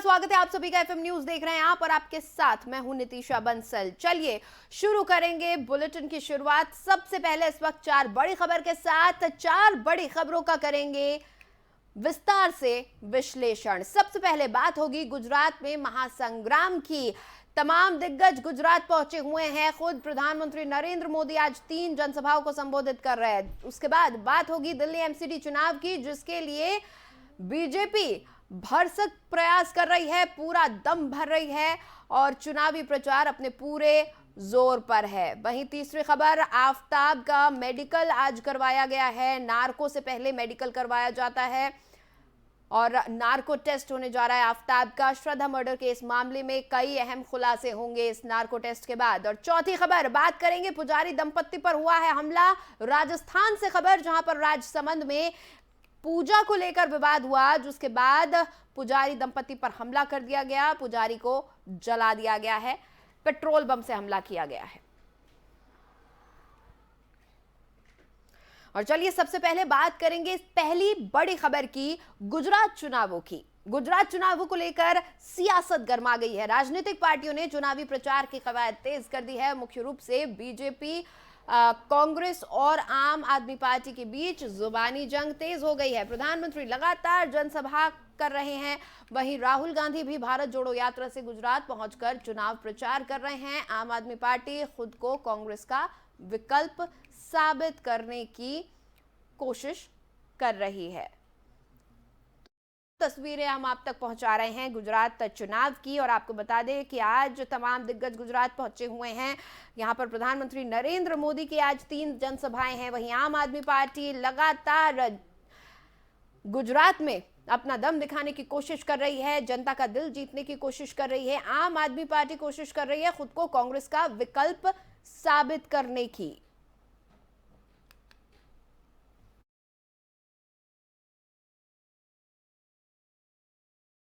स्वागत है आप सभी का एफएम न्यूज देख रहे हैं आप और आपके साथ मैं हूं नितिशा बंसल। चलिए शुरू करेंगे बुलेटिन की शुरुआत। सबसे पहले इस वक्त चार बड़ी खबर के साथ, चार बड़ी खबरों का करेंगे विस्तार से विश्लेषण। सबसे पहले बात होगी गुजरात में महासंग्राम की। तमाम दिग्गज गुजरात पहुंचे हुए हैं। खुद प्रधानमंत्री नरेंद्र मोदी आज 3 जनसभाओं को संबोधित कर रहे हैं। उसके बाद बात होगी दिल्ली एमसीडी चुनाव की, जिसके लिए बीजेपी भरसक प्रयास कर रही है, पूरा दम भर रही है और चुनावी प्रचार अपने पूरे जोर पर है। वहीं तीसरी खबर, आफताब का मेडिकल आज करवाया गया है। नार्को से पहले मेडिकल करवाया जाता है और नार्को टेस्ट होने जा रहा है आफताब का। श्रद्धा मर्डर केस मामले में कई अहम खुलासे होंगे इस नार्को टेस्ट के बाद। और चौथी खबर, बात करेंगे पुजारी दंपत्ति पर हुआ है हमला। राजस्थान से खबर, जहां पर राजसमंद में पूजा को लेकर विवाद हुआ, जिसके बाद पुजारी दंपति पर हमला कर दिया गया, पुजारी को जला दिया गया है, पेट्रोल बम से हमला किया गया है। और चलिए सबसे पहले बात करेंगे पहली बड़ी खबर की, गुजरात चुनावों की। गुजरात चुनावों को लेकर सियासत गर्मा गई है। राजनीतिक पार्टियों ने चुनावी प्रचार की कवायद तेज कर दी है। मुख्य रूप से बीजेपी, कांग्रेस और आम आदमी पार्टी के बीच जुबानी जंग तेज हो गई है। प्रधानमंत्री लगातार जनसभा कर रहे हैं। वहीं राहुल गांधी भी भारत जोड़ो यात्रा से गुजरात पहुंचकर चुनाव प्रचार कर रहे हैं। आम आदमी पार्टी खुद को कांग्रेस का विकल्प साबित करने की कोशिश कर रही है। तस्वीरें हम आप तक पहुंचा रहे हैं गुजरात चुनाव की। और आपको बता दें कि आज तमाम दिग्गज गुजरात पहुंचे हुए हैं। यहां पर प्रधानमंत्री नरेंद्र मोदी की आज 3 जनसभाएं हैं। वहीं आम आदमी पार्टी लगातार गुजरात में अपना दम दिखाने की कोशिश कर रही है, जनता का दिल जीतने की कोशिश कर रही है। आम आदमी पार्टी कोशिश कर रही है खुद को कांग्रेस का विकल्प साबित करने की।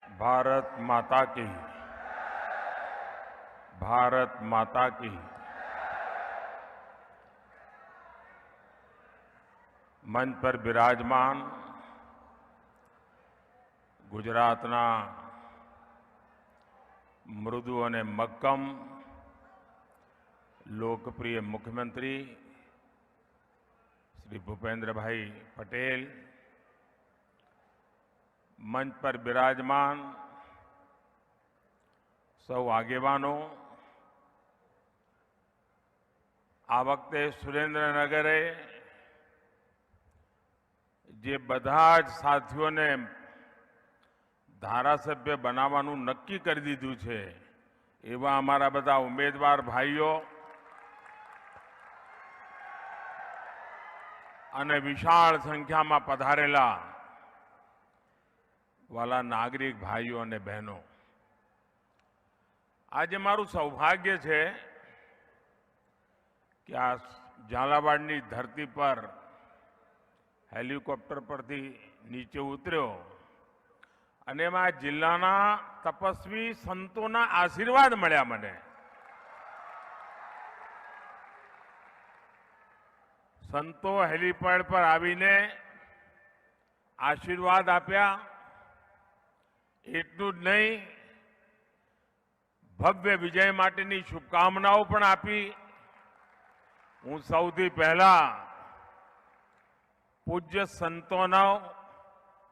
भारत माता की, भारत माता की। मंच पर विराजमान गुजरातना मृदु અને મક્કમ લોકપ્રિય મુખ્યમંત્રી શ્રી ભૂપેન્દ્રભાઈ પટેલ, मंच पर विराजमान सौ આગેવાનો, આ વખતે સુરેન્દ્રનગરે જે બધા જ સાથીઓને ધારાસભ્ય બનાવવાનું નક્કી કરી દીધું છે, એવા અમારા બધા ઉમેદવાર ભાઈઓ અને વિશાળ સંખ્યામાં પધારેલા वाला नागरिक भाइयों और बहनों, आज मारू सौभाग्य है कि आ झालावाड़नी धरती पर हेलिकॉप्टर पर थी नीचे उतर्यो अने एमां जिल्लाना तपस्वी संतोना आशीर्वाद मळ्या मने। संतो हेलीपैड पर आवीने आशीर्वाद आप्या। એટલું જ નહીં, ભવ્ય વિજય માટેની શુભકામનાઓ પણ આપી। હું સૌથી પહેલા પૂજ્ય સંતોનો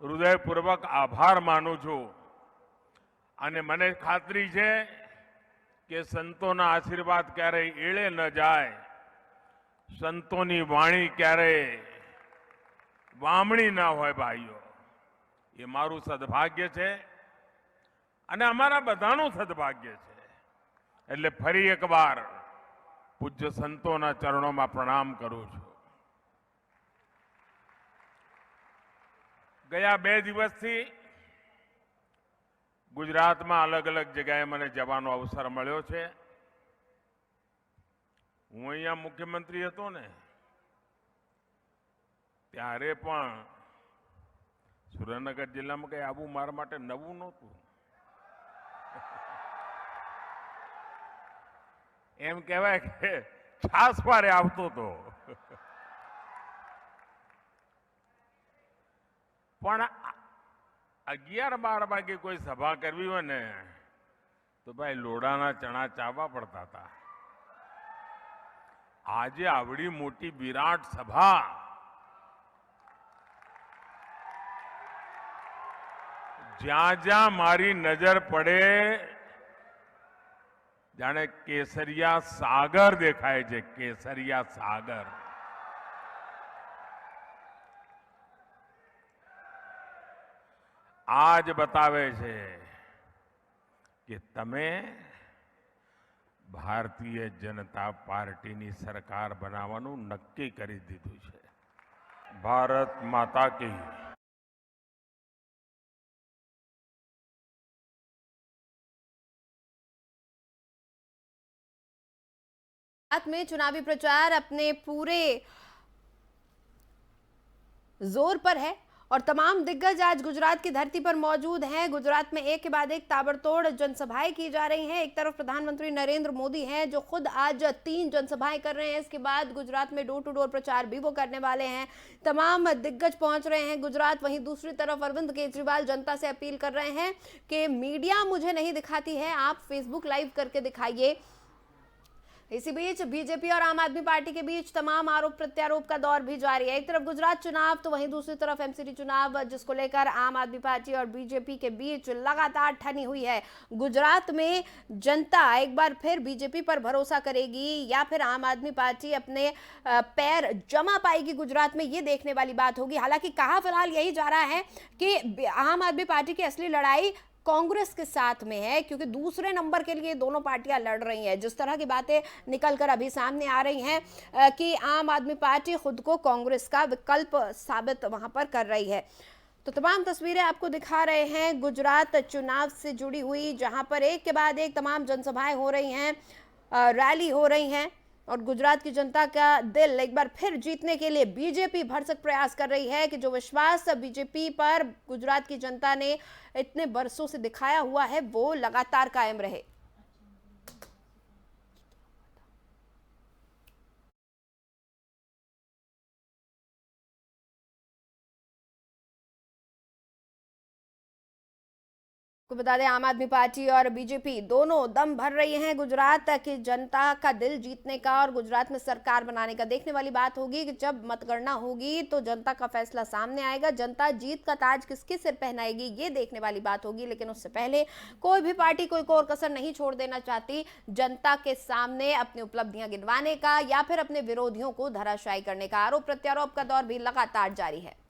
હૃદયપૂર્વક આભાર માનું છું અને મને ખાતરી છે કે સંતોના આશીર્વાદ ક્યારેય એળે ન જાય, સંતોની વાણી ક્યારેય વામણી ન હોય। ભાઈઓ, એ મારું સદભાગ્ય છે અને અમારા બધાનું સદભાગ્ય છે। એટલે ફરી એકવાર પૂજ્ય સંતોના ચરણોમાં પ્રણામ કરું છું। ગયા 2 દિવસથી ગુજરાતમાં અલગ અલગ જગ્યાએ મને જવાનો અવસર મળ્યો છે। હું અહીંયા મુખ્યમંત્રી હતો ને, ત્યારે પણ સુરેન્દ્રનગર જિલ્લામાં કંઈ આવું મારા માટે નવું નહોતું। એમ કહેવાય કે છાસ વારે આવતો હતો, પણ 11-12 વાગે કોઈ સભા કરવી હોય ને તો ભાઈ લોડાના ચણા ચાવવા પડતા હતા. આજે આવડી મોટી વિરાટ સભા જ્યાં જ્યાં મારી નજર પડે જાણે કેસરિયા સાગર દેખાય છે, કેસરિયા સાગર. आज बतावे छे कि तमे भारतीय जनता पार्टी नी सरकार बनावानुं नक्की करी दीधुं छे. भारत माता की. साथ में चुनावी प्रचार अपने पूरे जोर पर है और तमाम दिग्गज आज गुजरात की धरती पर मौजूद हैं. गुजरात में एक के बाद एक ताबड़तोड़ जनसभाएं की जा रही हैं. एक तरफ प्रधानमंत्री नरेंद्र मोदी हैं जो खुद आज 3 जनसभाएं कर रहे हैं. इसके बाद गुजरात में डोर टू डोर प्रचार भी वो करने वाले हैं. तमाम दिग्गज पहुंच रहे हैं गुजरात. वहीं दूसरी तरफ अरविंद केजरीवाल जनता से अपील कर रहे हैं कि मीडिया मुझे नहीं दिखाती है, आप फेसबुक लाइव करके दिखाइए. इसी बीच बीजेपी और आम आदमी पार्टी के बीच तमाम आरोप प्रत्यारोप का दौर भी जारी है. एक तरफ गुजरात चुनाव तो वहीं दूसरी तरफ एमसीडी चुनाव, जिसको लेकर आम आदमी पार्टी और बीजेपी के बीच लगातार ठनी हुई है. गुजरात में जनता एक बार फिर बीजेपी पर भरोसा करेगी या फिर आम आदमी पार्टी अपने पैर जमा पाएगी गुजरात में, ये देखने वाली बात होगी. हालांकि कहा फिलहाल यही जा रहा है कि आम आदमी पार्टी की असली लड़ाई कांग्रेस के साथ में है, क्योंकि दूसरे नंबर के लिए दोनों पार्टियां लड़ रही हैं. जिस तरह की बातें निकलकर अभी सामने आ रही हैं कि आम आदमी पार्टी खुद को कांग्रेस का विकल्प साबित वहां पर कर रही है. तो तमाम तस्वीरें आपको दिखा रहे हैं गुजरात चुनाव से जुड़ी हुई, जहां पर एक के बाद एक तमाम जनसभाएं हो रही हैं, रैली हो रही हैं और गुजरात की जनता का दिल एक बार फिर जीतने के लिए बीजेपी भरसक प्रयास कर रही है कि जो विश्वास बीजेपी पर गुजरात की जनता ने इतने बरसों से दिखाया हुआ है वो लगातार कायम रहे. को बता दें आम आदमी पार्टी और बीजेपी दोनों दम भर रही हैं गुजरात की जनता का दिल जीतने का और गुजरात में सरकार बनाने का. देखने वाली बात होगी कि जब मतगणना होगी तो जनता का फैसला सामने आएगा. जनता जीत का ताज किसके सिर पहनाएगी ये देखने वाली बात होगी. लेकिन उससे पहले कोई भी पार्टी कोई और कसर नहीं छोड़ देना चाहती जनता के सामने अपनी उपलब्धियां गिनवाने का या फिर अपने विरोधियों को धराशायी करने का. आरोप प्रत्यारोप का दौर भी लगातार जारी है.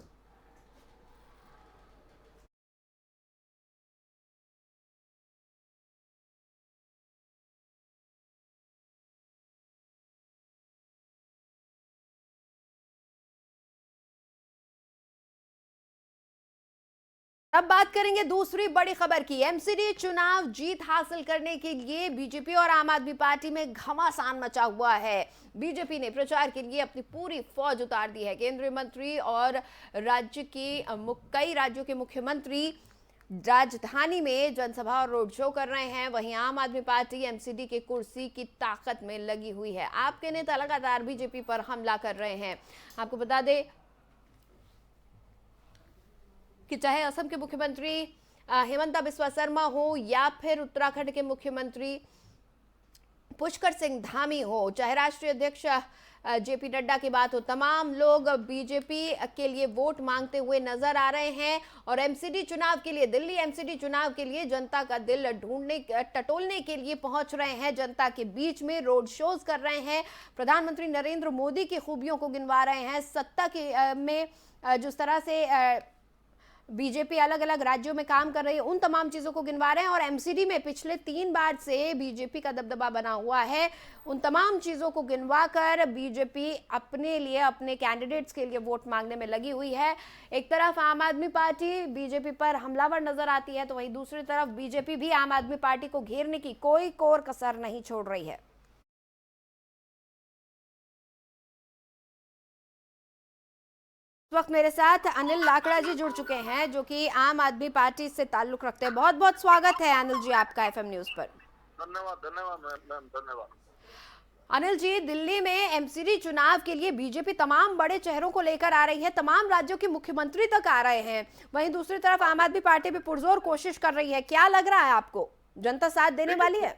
अब बात करेंगे दूसरी बड़ी खबर की. एमसीडी चुनाव जीत हासिल करने के लिए बीजेपी और आम आदमी पार्टी में घमासान मचा हुआ है. बीजेपी ने प्रचार के लिए अपनी पूरी फौज उतार दी है. केंद्रीय मंत्री और कई राज्यों के मुख्यमंत्री राजधानी में जनसभा और रोड शो कर रहे हैं. वहीं आम आदमी पार्टी एमसीडी के कुर्सी की ताकत में लगी हुई है. आपके नेता लगातार बीजेपी पर हमला कर रहे हैं. आपको बता दें कि चाहे असम के मुख्यमंत्री हेमंता बिस्वा शर्मा हो या फिर उत्तराखंड के मुख्यमंत्री पुष्कर सिंह धामी हो, चाहे राष्ट्रीय अध्यक्ष जेपी नड्डा की बात हो, तमाम लोग बीजेपी के लिए वोट मांगते हुए नजर आ रहे हैं. और एमसीडी चुनाव के लिए, दिल्ली एमसीडी चुनाव के लिए जनता का दिल टटोलने के लिए पहुंच रहे हैं. जनता के बीच में रोड शोज कर रहे हैं. प्रधानमंत्री नरेंद्र मोदी की खूबियों को गिनवा रहे हैं. सत्ता के में जिस तरह से बीजेपी अलग अलग राज्यों में काम कर रही है उन तमाम चीजों को गिनवा रहे हैं. और एमसीडी में पिछले 3 बार से बीजेपी का दबदबा बना हुआ है. उन तमाम चीजों को गिनवा कर बीजेपी अपने लिए, अपने कैंडिडेट्स के लिए वोट मांगने में लगी हुई है. एक तरफ आम आदमी पार्टी बीजेपी पर हमलावर नजर आती है तो वहीं दूसरी तरफ बीजेपी भी आम आदमी पार्टी को घेरने की कोई कोर कसर नहीं छोड़ रही है. वक्त मेरे साथ अनिल लाकड़ा जी जुड़ चुके हैं जो कि आम आदमी पार्टी से ताल्लुक रखते हैं. बहुत बहुत स्वागत है अनिल जी आपका एफएम न्यूज पर. धन्यवाद धन्यवाद मैम, धन्यवाद. अनिल जी, दिल्ली में एमसीडी चुनाव के लिए बीजेपी तमाम बड़े चेहरों को लेकर आ रही है, तमाम राज्यों के मुख्यमंत्री तक आ रहे हैं। वहीं दूसरी तरफ आम आदमी पार्टी भी पुरजोर कोशिश कर रही है। क्या लग रहा है आपको, जनता साथ देने वाली है?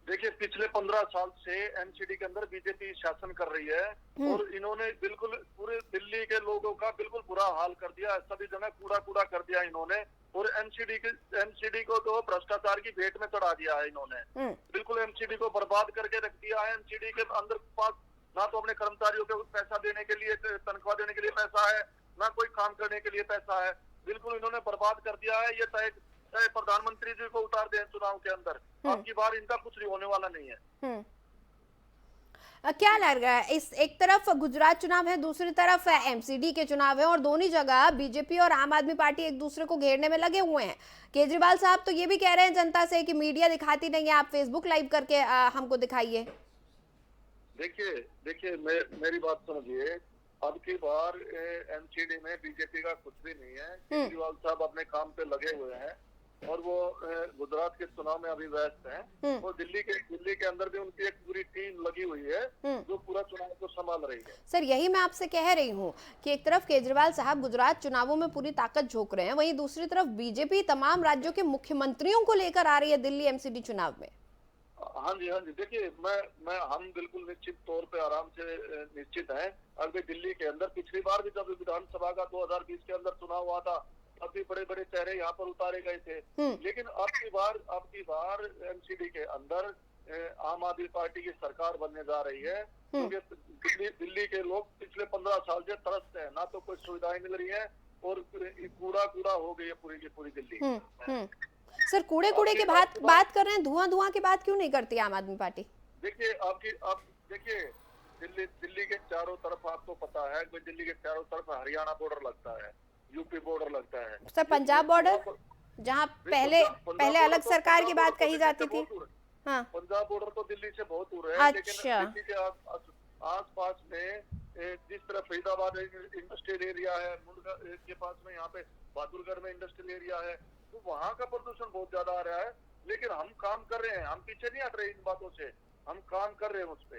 देखिए, पिछले 15 साल से एमसीडी के अंदर बीजेपी शासन कर रही है और इन्होंने बिल्कुल पूरे दिल्ली के लोगों का बिल्कुल बुरा हाल कर दिया। सभी जगह कूड़ा कूड़ा कर दिया इन्होंने और एमसीडी को तो भ्रष्टाचार की भेंट में चढ़ा दिया है इन्होंने। बिल्कुल एमसीडी को बर्बाद करके रख दिया है। एमसीडी के अंदर पास ना तो अपने कर्मचारियों को पैसा देने के लिए, तनख्वाह देने के लिए पैसा है, ना कोई काम करने के लिए पैसा है। बिल्कुल इन्होंने बर्बाद कर दिया है। ये तय प्रधानमंत्री जी को उतार दें चुनाव के अंदर, आपकी बार इनका कुछ नहीं होने वाला नहीं है। क्या लग रहा है, इस एक तरफ गुजरात चुनाव है, दूसरी तरफ एमसीडी के चुनाव है और दोनों जगह बीजेपी और आम आदमी पार्टी एक दूसरे को घेरने में लगे हुए हैं। केजरीवाल साहब तो ये भी कह रहे हैं जनता से कि मीडिया दिखाती नहीं है, आप फेसबुक लाइव करके हमको दिखाइए। देखिए मेरी बात समझिए, अब की बार एमसीडी में बीजेपी का कुछ भी नहीं है। केजरीवाल साहब अपने काम पे लगे हुए हैं और वो गुजरात के चुनाव में अभी व्यस्त हैं और दिल्ली के अंदर भी उनकी एक पूरी टीम लगी हुई है जो पूरा चुनाव को संभाल रही है। सर, यही मैं आपसे कह रही हूँ कि एक तरफ केजरीवाल साहब गुजरात चुनावों में पूरी ताकत झोंक रहे हैं, वहीं दूसरी तरफ बीजेपी तमाम राज्यों के मुख्यमंत्रियों को लेकर आ रही है दिल्ली एमसीडी चुनाव में। हाँ जी, देखिए हम बिल्कुल निश्चित तौर पे आराम से निश्चित हैं। अभी दिल्ली के अंदर पिछली बार भी जब विधानसभा का 2020 के अंदर चुनाव हुआ था तब भी बड़े बड़े चेहरे यहाँ पर उतारे गए थे, लेकिन अब की बार एमसीडी के अंदर आम आदमी पार्टी की सरकार बनने जा रही है क्योंकि दिल्ली के लोग पिछले 15 साल से तरसते हैं, ना तो कोई सुविधाएं मिल रही है और कूड़ा हो गई है पूरी की पूरी दिल्ली। सर, कूड़े की बात कर रहे हैं, धुआं की बात क्यों नहीं करती आम आदमी पार्टी? देखिए देखिए दिल्ली के चारों तरफ आपको पता है, दिल्ली के चारों तरफ हरियाणा बॉर्डर लगता है, यूपी बॉर्डर लगता है। सर, पंजाब बॉर्डर जहाँ पहले अलग सरकार की बात कही जाती थी। हाँ, पंजाब बॉर्डर तो दिल्ली से बहुत दूर है। अच्छा। लेकिन दिल्ली के आस-पास में जिस तरह फरीदाबाद इंडस्ट्रियल एरिया है, मुंडका के पास में यहाँ पे बहादुरगढ़ में इंडस्ट्रियल एरिया है, तो वहाँ का प्रदूषण बहुत ज्यादा आ रहा है। लेकिन हम काम कर रहे हैं, हम पीछे नहीं हट रहे इन बातों से, हम काम कर रहे हैं उस पे।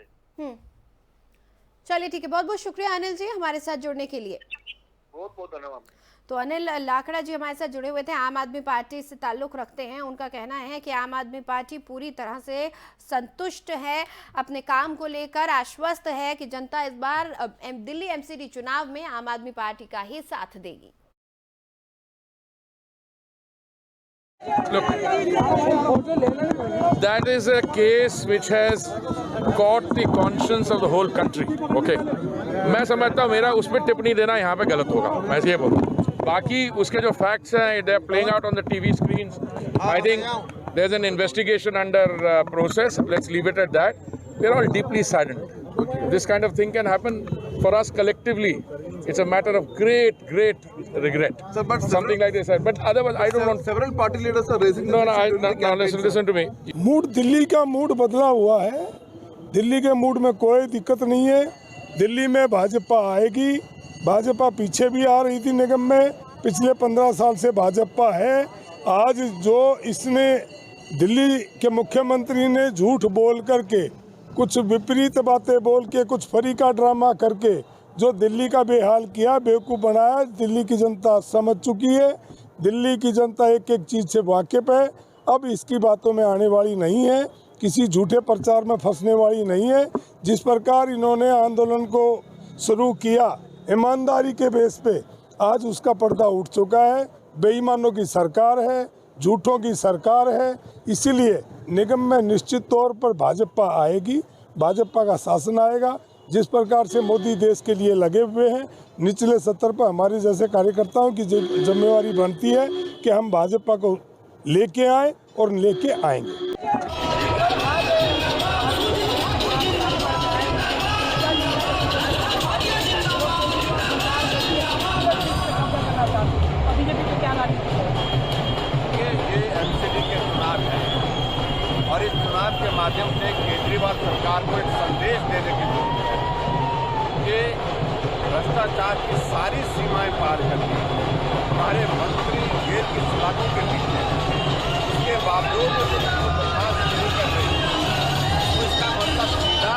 चलिए ठीक है, बहुत बहुत शुक्रिया अनिल जी हमारे साथ जुड़ने के लिए। बहुत बहुत धन्यवाद। तो अनिल लाखड़ा जी हमारे साथ जुड़े हुए थे, आम आदमी पार्टी से ताल्लुक रखते हैं। उनका कहना है कि आम आदमी पार्टी पूरी तरह से संतुष्ट है, अपने काम को लेकर आश्वस्त है कि जनता इस बार दिल्ली एमसीडी चुनाव में आम आदमी पार्टी का ही साथ देगी। Look, that is a case which has caught the conscience of the whole country. Okay, मैं समझता हूँ मेरा उस पर टिप्पणी देना यहाँ पे गलत होगा, मैं ये बोलूँ। बाकी उसके जो facts हैं, they are playing out on the TV screens. I think there's an investigation under process. Let's leave it at that. We're all deeply saddened. This kind of thing can happen for us collectively. It's a matter of great regret. Sir, but something like this. But otherwise, I don't want. Several party leaders are raising. No, listen to me. Mood Delhi का mood बदला हुआ है। दिल्ली के mood में कोई दिक्कत नहीं है। दिल्ली में भाजपा आएगी। भाजपा पीछे भी आ रही थी निगम में, पिछले 15 साल से भाजपा है। आज जो इसने दिल्ली के मुख्यमंत्री ने झूठ बोल करके, कुछ विपरीत बातें बोल के, कुछ फरीका ड्रामा करके जो दिल्ली का बेहाल किया, बेवकूफ़ बनाया, दिल्ली की जनता समझ चुकी है। दिल्ली की जनता एक एक चीज़ से वाकिफ है। अब इसकी बातों में आने वाली नहीं है, किसी झूठे प्रचार में फंसने वाली नहीं है। जिस प्रकार इन्होंने आंदोलन को शुरू किया ईमानदारी के बेस पे, आज उसका पर्दा उठ चुका है। बेईमानों की सरकार है, झूठों की सरकार है, इसीलिए निगम में निश्चित तौर पर भाजपा आएगी, भाजपा का शासन आएगा। जिस प्रकार से मोदी देश के लिए लगे हुए हैं, निचले स्तर पर हमारे जैसे कार्यकर्ताओं की जिम्मेवारी बनती है कि हम भाजपा को लेके आए और लेके आएंगे। ये एमसीडी के चुनाव है और इस चुनाव के माध्यम से केजरीवाल सरकार को एक संदेश देने की जरूरत है कि भ्रष्टाचार की सारी सीमाएं पार करके हमारे मंत्री जेल की सलाखों के पीछे, इसके बावजूद बर्दाश्त नहीं कर रहे, तो इसका मतलब सीधा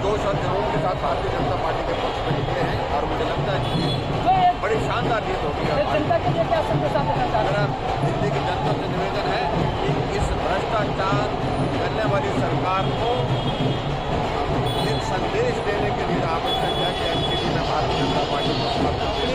2 शब्द जरूर के साथ भारतीय जनता पार्टी के पक्ष में निकले हैं और मुझे लगता है कि बड़ी शानदार जीत होगी। जनता के लिए क्या संदेश आप देना चाहते हैं? मेरा दिल्ली की जनता से निवेदन है कि इस भ्रष्टाचार करने वाली सरकार को एक संदेश देने के लिए आवश्यक है कि एनसीडी में भारतीय जनता पार्टी को समर्थन दें।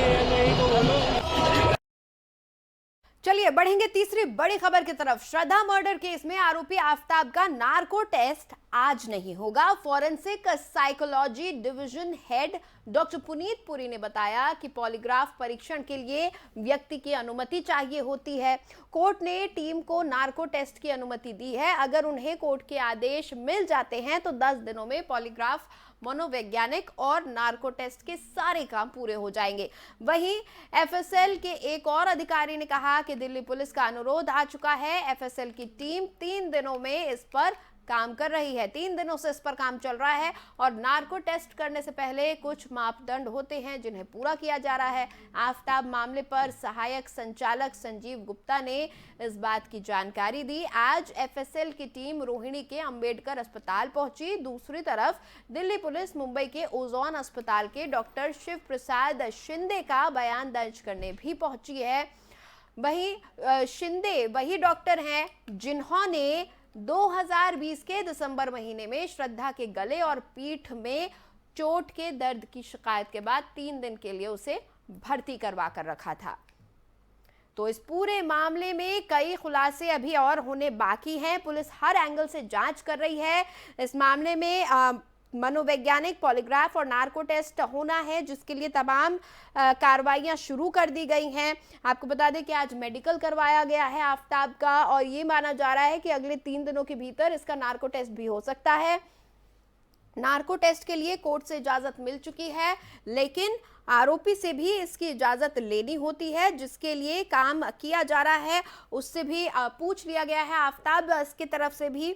चलिए बढ़ेंगे तीसरी बड़ी खबर की तरफ। श्रद्धा मर्डर केस में आरोपी आफताब का नार्को टेस्ट आज नहीं होगा। Forensic psychology division head doctor Puneet Puri ने बताया कि पॉलीग्राफ परीक्षण के लिए व्यक्ति की अनुमति चाहिए होती है। कोर्ट ने टीम को नार्को टेस्ट की अनुमति दी है। अगर उन्हें कोर्ट के आदेश मिल जाते हैं तो 10 दिनों में पॉलीग्राफ, मनोवैज्ञानिक और नार्को टेस्ट के सारे काम पूरे हो जाएंगे। वहीं एफएसएल के एक और अधिकारी ने कहा कि दिल्ली पुलिस का अनुरोध आ चुका है। एफएसएल की टीम 3 दिनों में इस पर काम कर रही है। 3 दिनों से इस पर काम चल रहा है और नार्को टेस्ट करने से पहले कुछ मापदंड होते हैं जिन्हें पूरा किया जा रहा है। आफताब मामले पर सहायक संचालक संजीव गुप्ता ने इस बात की जानकारी दी। आज एफएसएल की टीम रोहिणी के अंबेडकर अस्पताल पहुंची। दूसरी तरफ दिल्ली पुलिस मुंबई के ओजोन अस्पताल के डॉक्टर शिव प्रसाद शिंदे का बयान दर्ज करने भी पहुंची है। वहीं शिंदे वही डॉक्टर हैं जिन्होंने 2020 के दिसंबर महीने में श्रद्धा के गले और पीठ में चोट के दर्द की शिकायत के बाद 3 दिन के लिए उसे भर्ती करवा कर रखा था। तो इस पूरे मामले में कई खुलासे अभी और होने बाकी हैं। पुलिस हर एंगल से जांच कर रही है। इस मामले में मनोवैज्ञानिक, पॉलीग्राफ और नार्को टेस्ट होना है, जिसके लिए तमाम कार्रवाइयां शुरू कर दी गई हैं। आपको बता दें कि आज मेडिकल करवाया गया है आफताब का और ये माना जा रहा है कि अगले 3 दिनों के भीतर इसका नार्को टेस्ट भी हो सकता है। नार्को टेस्ट के लिए कोर्ट से इजाजत मिल चुकी है, लेकिन आरोपी से भी इसकी इजाजत लेनी होती है, जिसके लिए काम किया जा रहा है। उससे भी पूछ लिया गया है आफताब की तरफ से भी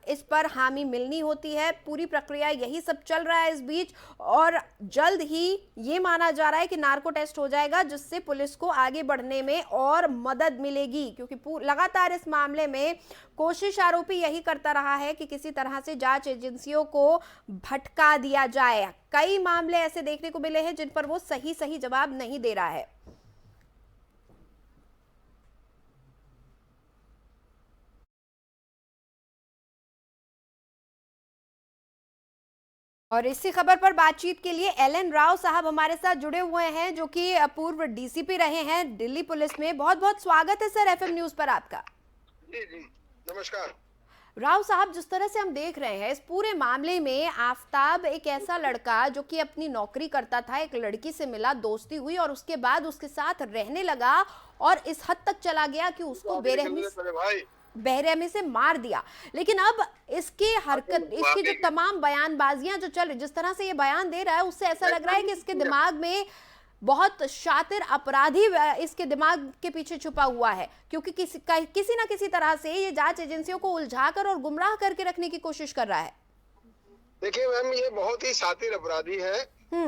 इस पर हामी मिलनी होती है। पूरी प्रक्रिया यही सब चल रहा है इस बीच और जल्द ही ये माना जा रहा है कि नार्को टेस्ट हो जाएगा, जिससे पुलिस को आगे बढ़ने में और मदद मिलेगी, क्योंकि लगातार इस मामले में कोशिश आरोपी यही करता रहा है कि किसी तरह से जांच एजेंसियों को भटका दिया जाए। कई मामले ऐसे देखने को मिले हैं जिन पर वो सही जवाब नहीं दे रहा है। और इसी खबर पर बातचीत के लिए एलएन राव साहब हमारे साथ जुड़े हुए हैं, जो कि पूर्व डीसीपी रहे हैं दिल्ली पुलिस में। बहुत बहुत स्वागत है सर एफएम न्यूज पर आपका। जी नमस्कार। राव साहब, जिस तरह से हम देख रहे हैं इस पूरे मामले में आफताब एक ऐसा लड़का जो कि अपनी नौकरी करता था, एक लड़की से मिला, दोस्ती हुई और उसके बाद उसके साथ रहने लगा और इस हद तक चला गया कि उसको बेरहमी से मार दिया। लेकिन अब इसकी हरकत, इसकी जो तमाम बयानबाजियां जो चल रही, जिस तरह से ये बयान दे रहा है, उससे ऐसा लग रहा है कि इसके दिमाग में बहुत शातिर अपराधी इसके दिमाग के पीछे छुपा हुआ है, क्योंकि किसी ना किसी तरह से ये जांच एजेंसियों को उलझाकर और गुमराह करके रखने की कोशिश कर रहा है। देखिए मैम, ये बहुत ही शातिर अपराधी है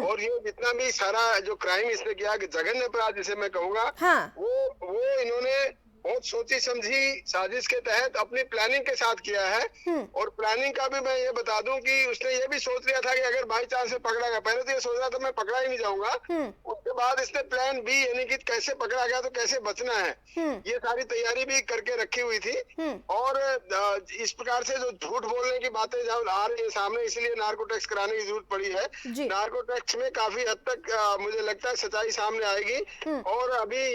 और ये जितना भी सारा जो क्राइम इसने किया, जघन्य अपराध जिसे मैं कहूँगा, हाँ। वो इन्होंने बहुत सोची समझी साजिश के तहत अपनी प्लानिंग के साथ किया है। और प्लानिंग का भी मैं ये बता दूं कि उसने ये भी सोच लिया था कि अगर बाई चांस से पकड़ा गया, पहले तो ये सोच रहा था मैं पकड़ा ही नहीं जाऊंगा, उसके बाद इसने प्लान बी यानी कि कैसे पकड़ा गया तो कैसे बचना है, ये सारी तैयारी भी करके रखी हुई थी। और इस प्रकार से जो झूठ बोलने की बातें जब आ रही है सामने, इसलिए नार्को टेस्ट कराने की जरूरत पड़ी है। नार्को टेस्ट में काफी हद तक मुझे लगता है सच्चाई सामने आएगी। और अभी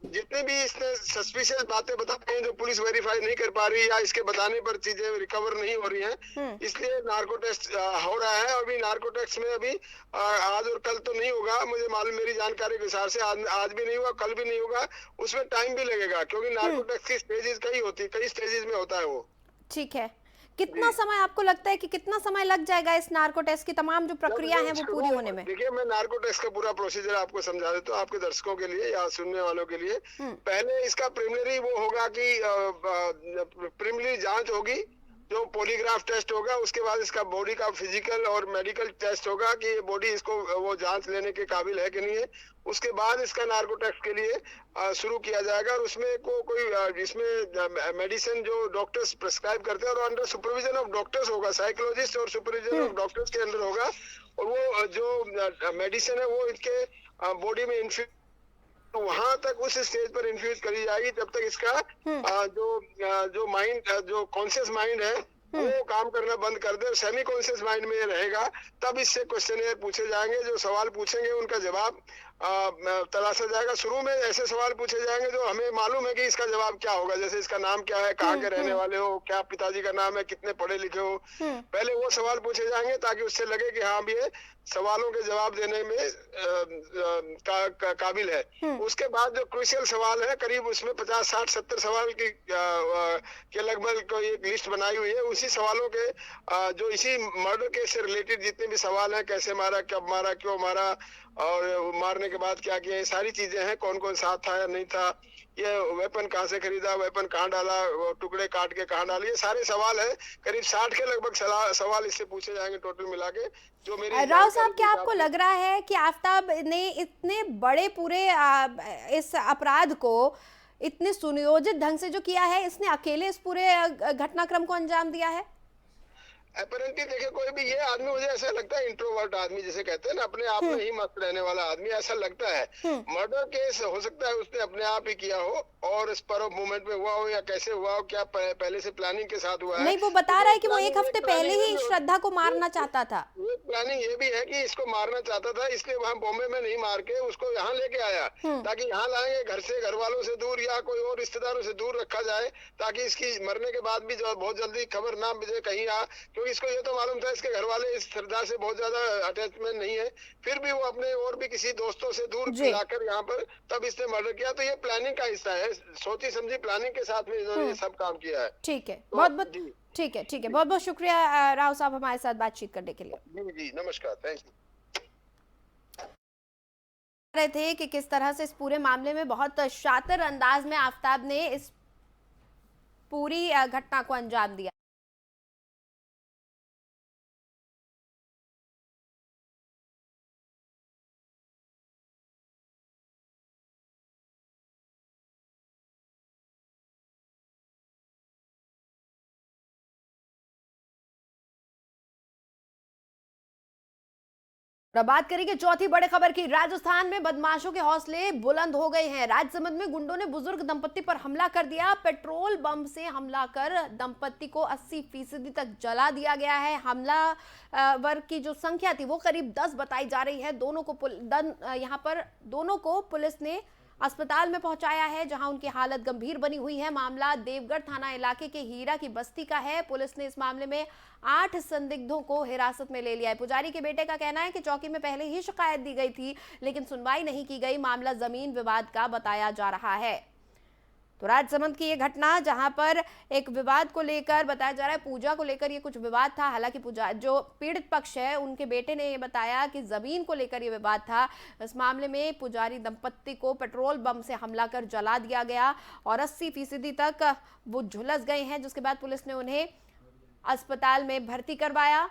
जितनी भी इसने सस्पिशियस बातें बताई हैं जो पुलिस वेरीफाई नहीं कर पा रही या इसके बताने पर चीजें रिकवर नहीं हो रही हैं, इसलिए नार्को टेस्ट हो रहा है। और भी नार्को टेस्ट में अभी आज और कल तो नहीं होगा, मुझे मालूम, मेरी जानकारी के हिसाब से आज भी नहीं हुआ, कल भी नहीं होगा, उसमें टाइम भी लगेगा, क्योंकि नार्को टेस्ट की स्टेजेस कई स्टेजेस में होता है वो। ठीक है, कितना समय आपको लगता है कि कितना समय लग जाएगा इस नार्को टेस्ट की तमाम जो प्रक्रिया है वो पूरी होने में? देखिए, मैं नार्को टेस्ट का पूरा प्रोसीजर आपको समझा देता हूँ आपके दर्शकों के लिए या सुनने वालों के लिए। पहले इसका प्रिलिमिनरी वो होगा कि प्रिलिमिनरी जांच होगी जो पॉलीग्राफ टेस्ट होगा, उसके बाद इसका बॉडी का फिजिकल और मेडिकल टेस्ट होगा कि ये बॉडी इसको वो जांच लेने के काबिल है कि नहीं है। उसके बाद इसका नार्को टेस्ट के लिए शुरू किया जाएगा और उसमें कोई इसमें मेडिसिन जो डॉक्टर्स प्रिस्क्राइब करते हैं और अंडर सुपरविजन ऑफ डॉक्टर्स होगा, साइकोलॉजिस्ट और सुपरविजन ऑफ डॉक्टर्स के अंदर होगा। और वो जो मेडिसिन है वो इसके बॉडी में इन्फ्यूज, तो वहां तक उस स्टेज पर इन्फ्यूज करी जाएगी जब तक इसका जो माइंड, जो कॉन्शियस माइंड है वो काम करना बंद कर दे, सेमी कॉन्शियस माइंड में रहेगा। तब इससे क्वेश्चन पूछे जाएंगे, जो सवाल पूछेंगे उनका जवाब तलाशा जाएगा। शुरू में ऐसे सवाल पूछे जाएंगे जो हमें मालूम है कि इसका जवाब क्या होगा, जैसे इसका नाम क्या है, कहाँ के रहने वाले हो, क्या पिताजी का नाम है, कितने पढ़े लिखे हो, पहले वो सवाल पूछे जाएंगे ताकि उससे लगे कि हाँ ये सवालों के जवाब देने में काबिल है। उसके बाद जो क्रूशियल सवाल है, करीब उसमें 50, 60, 70 सवाल के लगभग एक लिस्ट बनाई हुई है। उसी सवालों के जो इसी मर्डर केस से रिलेटेड जितने भी सवाल हैं, कैसे मारा, कब मारा, क्यों मारा और मारने के बाद क्या किया, ये सारी चीजें हैं। कौन कौन साथ था या नहीं था, ये वेपन कहाँ से खरीदा, वेपन कहाँ डाला, टुकड़े काट के कहाँ डाले, ये सारे सवाल हैं। करीब 60 के लगभग सवाल इससे पूछे जाएंगे टोटल मिला के। जो मेरी राव साहब, क्या आपको लग रहा है कि आफ्ताब ने इतने बड़े पूरे इस अपराध को इतने सुनियोजित ढंग से जो किया है, इसने अकेले इस पूरे घटनाक्रम को अंजाम दिया है? अपरेंटली देखिए, कोई भी ये आदमी, मुझे ऐसा लगता है इंट्रोवर्ट आदमी जिसे कहते हैं ना, अपने आप में ही मस्त रहने वाला आदमी, ऐसा लगता है। मर्डर केस हो सकता है उसने अपने आप ही किया हो और स्पर ऑफ मोमेंट में हुआ हो या कैसे हुआ हो, क्या पहले से प्लानिंग के साथ हुआ है। नहीं, वो बता रहा है कि वो एक हफ्ते पहले ही श्रद्धा को मारना चाहता था। प्लानिंग ये भी है कि इसको मारना चाहता था, इसलिए वहाँ बॉम्बे में नहीं मार के उसको यहाँ लेके आया ताकि यहाँ लाएंगे, घर से, घर वालों से दूर या कोई और रिश्तेदारों से दूर रखा जाए ताकि इसकी मरने के बाद भी बहुत जल्दी खबर ना मिले कहीं क्योंकि इसको ये तो मालूम था इसके घर वाले इस सरदार से बहुत ज्यादा अटैचमेंट नहीं है, फिर भी वो अपने और भी किसी दोस्तों से दूर लाकर यहाँ पर तब इसने मर्डर किया। तो ये प्लानिंग का हिस्सा है, सोची समझी प्लानिंग के साथ में इन्होंने ये सब काम किया है। ठीक है, बहुत बहुत ठीक है, ठीक है, बहुत बहुत शुक्रिया राव साहब हमारे साथ बातचीत करने के लिए। जी नमस्कार, थैंक यू। रहे थे कि किस तरह से इस पूरे मामले में बहुत शातिर अंदाज में आफ्ताब ने इस पूरी घटना को अंजाम दिया। बात करेंगे चौथी बड़ी खबर की। राजस्थान में बदमाशों के हौसले बुलंद हो गए हैं। राजसमंद में गुंडों ने बुजुर्ग दंपत्ति पर हमला कर दिया। पेट्रोल बम से हमला कर दंपत्ति को 80% तक जला दिया गया है। हमलावर की जो संख्या थी वो करीब 10 बताई जा रही है। यहाँ पर दोनों को पुलिस ने अस्पताल में पहुंचाया है, जहां उनकी हालत गंभीर बनी हुई है। मामला देवगढ़ थाना इलाके के हीरा की बस्ती का है। पुलिस ने इस मामले में 8 संदिग्धों को हिरासत में ले लिया है। पुजारी के बेटे का कहना है कि चौकी में पहले ही शिकायत दी गई थी, लेकिन सुनवाई नहीं की गई। मामला जमीन विवाद का बताया जा रहा है। तो राजसमंद की ये घटना, जहां पर एक विवाद को लेकर बताया जा रहा है, पूजा को लेकर ये कुछ विवाद था। हालांकि पूजा जो पीड़ित पक्ष है उनके बेटे ने ये बताया कि जमीन को लेकर ये विवाद था। इस मामले में पुजारी दंपत्ति को पेट्रोल बम से हमला कर जला दिया गया और 80% तक वो झुलस गए हैं, जिसके बाद पुलिस ने उन्हें अस्पताल में भर्ती करवाया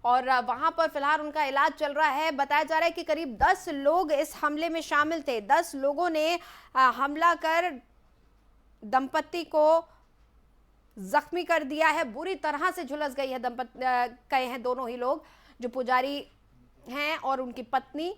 और वहां पर फिलहाल उनका इलाज चल रहा है। बताया जा रहा है कि करीब 10 लोग इस हमले में शामिल थे। 10 लोगों ने हमला कर दंपत्ति को जख्मी कर दिया है। बुरी तरह से झुलस गई है कहे हैं दोनों ही लोग, जो पुजारी हैं और उनकी पत्नी।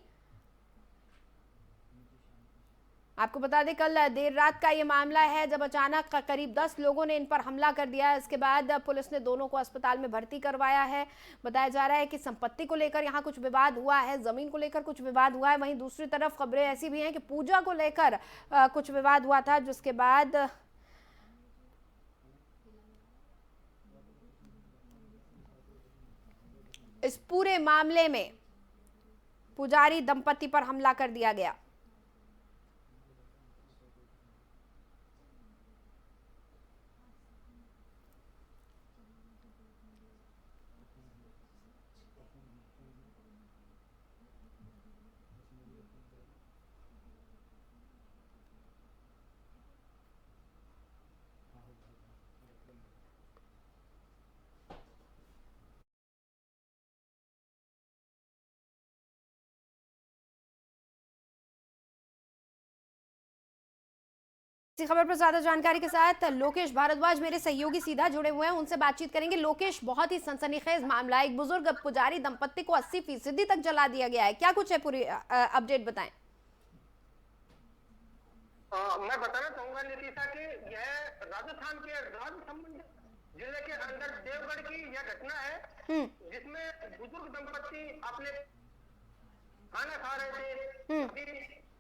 आपको बता दें, कल देर रात का ये मामला है, जब अचानक करीब 10 लोगों ने इन पर हमला कर दिया। इसके बाद पुलिस ने दोनों को अस्पताल में भर्ती करवाया है। बताया जा रहा है कि संपत्ति को लेकर यहाँ कुछ विवाद हुआ है, जमीन को लेकर कुछ विवाद हुआ है। वहीं दूसरी तरफ खबरें ऐसी भी हैं कि पूजा को लेकर कुछ विवाद हुआ था, जिसके बाद इस पूरे मामले में पुजारी दंपत्ति पर हमला कर दिया गया। इसी खबर पर ज्यादा जानकारी के साथ लोकेश भारद्वाज मेरे सहयोगी सीधा जुड़े हुए हैं, उनसे बातचीत करेंगे। लोकेश, बहुत ही सनसनीखेज मामला, एक बुजुर्ग पुजारी दंपत्ति को 80% तक जला दिया गया है, क्या कुछ है, पूरी अपडेट बताएं। मैं बताना चाहूंगा नितिशा कि यह राजस्थान के राजसमंद जिले के अंदर देवगढ़ की यह घटना है, जिसमें बुजुर्ग दंपत्ति अपने खाना खा रहे थे।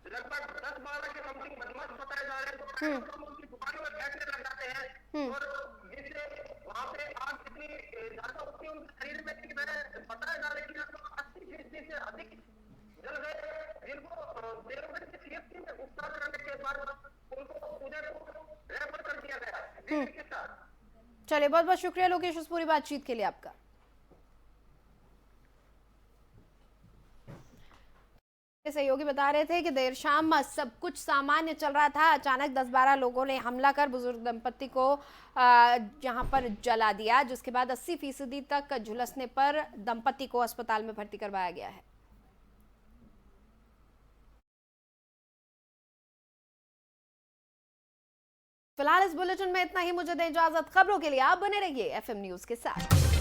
लगभग 10-12 के समथिंग बदमाश बताए जा रहे हैं, तो उनकी दुकानों में बैठने लग जाते हैं और जिससे वहां पे आग इतनी ज्यादा होती है उनके शरीर में कि बताया जा रहा है कि 80% से अधिक जल गए, जिनको देवगढ़ के सीएचसी में उपचार करने के बाद उनको उदयपुर रेफर कर दिया गया। चलिए, बहुत बहुत शुक्रिया लोकेश उस पूरी बातचीत के लिए आपका। सहयोगी बता रहे थे कि देर शाम सब कुछ सामान्य चल रहा था, अचानक 10-12 लोगों ने हमला कर बुजुर्ग दंपत्ति को यहां पर जला दिया, जिसके बाद 80% तक झुलसने पर दंपत्ति को अस्पताल में भर्ती करवाया गया है। फिलहाल इस बुलेटिन में इतना ही, मुझे दें इजाजत। खबरों के लिए आप बने रहिए FM न्यूज के साथ।